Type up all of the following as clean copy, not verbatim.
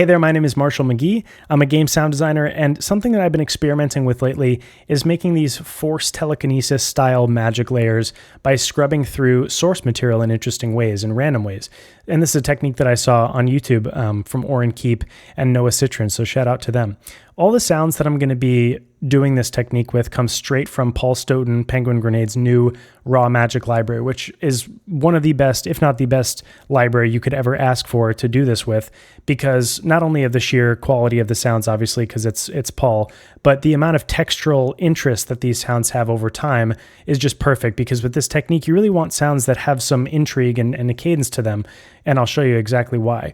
Hey there, my name is Marshall McGee. I'm a game sound designer, and something that I've been experimenting with lately is making these force telekinesis style magic layers by scrubbing through source material in interesting ways, in random ways. And this is a technique that I saw on YouTube from Oren Keep and Noah Citron, so shout out to them. All the sounds that I'm going to be doing this technique with come straight from Paul Stoughton, Penguin Grenade's new raw magic library, which is one of the best, if not the best library you could ever ask for to do this with, because not only of the sheer quality of the sounds, obviously, because it's Paul, but the amount of textural interest that these sounds have over time is just perfect, because with this technique, you really want sounds that have some intrigue and a cadence to them, and I'll show you exactly why.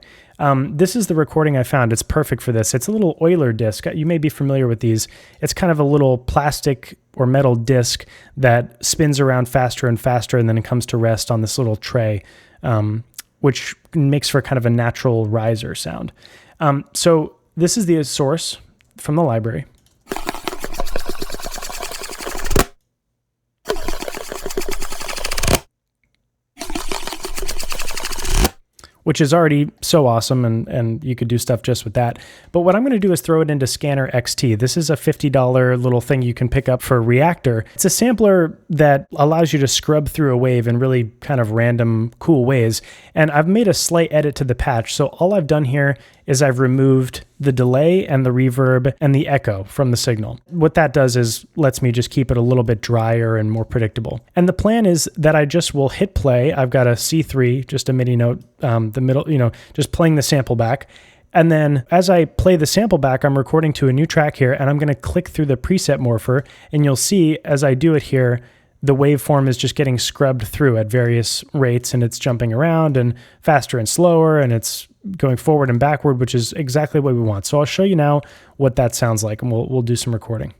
This is the recording I found. It's perfect for this. It's a little Euler disc. You may be familiar with these. It's kind of a little plastic or metal disc that spins around faster and faster, and then it comes to rest on this little tray, which makes for kind of a natural riser sound. So this is the source from the library. Which is already so awesome, and you could do stuff just with that. But what I'm going to do is throw it into Skanner XT. This is a $50 little thing you can pick up for Reactor. It's a sampler that allows you to scrub through a wave in really kind of random, cool ways. And I've made a slight edit to the patch. So all I've done here is I've removed the delay and the reverb and the echo from the signal. What that does is lets me just keep it a little bit drier and more predictable. And the plan is that I just will hit play. I've got a C3, just a MIDI note, the middle, just playing the sample back. And then as I play the sample back, I'm recording to a new track here, and I'm going to click through the preset morpher, and you'll see as I do it here, the waveform is just getting scrubbed through at various rates, and it's jumping around and faster and slower, and it's going forward and backward, which is exactly what we want. So I'll show you now what that sounds like, and we'll do some recording.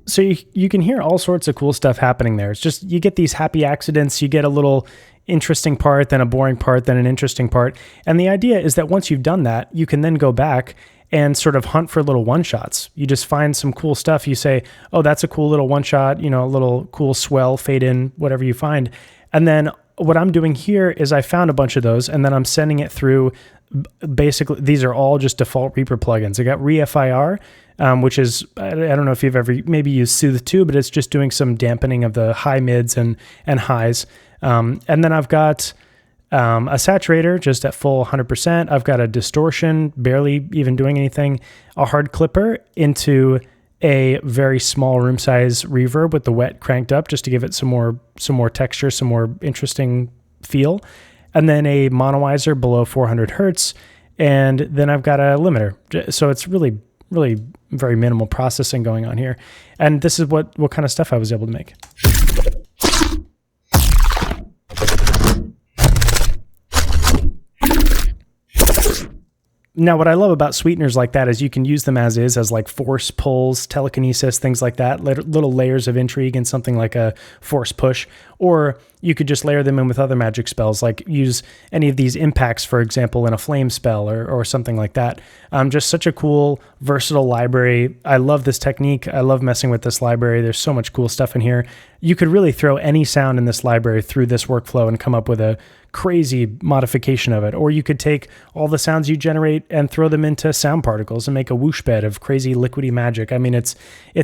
So you can hear all sorts of cool stuff happening there. It's just, you get these happy accidents, you get a little interesting part, then a boring part, then an interesting part. And the idea is that once you've done that, you can then go back and sort of hunt for little one-shots. You just find some cool stuff. You say, oh, that's a cool little one-shot, a little cool swell, fade in, whatever you find. And then what I'm doing here is I found a bunch of those, and then I'm sending it through. Basically, these are all just default Reaper plugins. I got ReFIR, which is, I don't know if you've ever maybe used Soothe 2, but it's just doing some dampening of the high mids and highs. And then I've got a saturator just at full 100%. I've got a distortion, barely even doing anything, a hard clipper into a very small room size reverb with the wet cranked up just to give it some more texture, some more interesting feel. And then a monoizer below 400 hertz. And then I've got a limiter. So it's really, really very minimal processing going on here. And this is what kind of stuff I was able to make. Now, what I love about sweeteners like that is you can use them as like force pulls, telekinesis, things like that, little layers of intrigue in something like a force push, or you could just layer them in with other magic spells, like use any of these impacts, for example, in a flame spell or something like that. Just such a cool, versatile library. I love this technique. I love messing with this library. There's so much cool stuff in here. You could really throw any sound in this library through this workflow and come up with a crazy modification of it. Or you could take all the sounds you generate and throw them into sound particles and make a whoosh bed of crazy liquidy magic. I mean, it's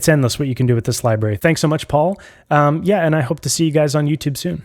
endless what you can do with this library. Thanks so much, Paul. And I hope to see you guys on YouTube soon.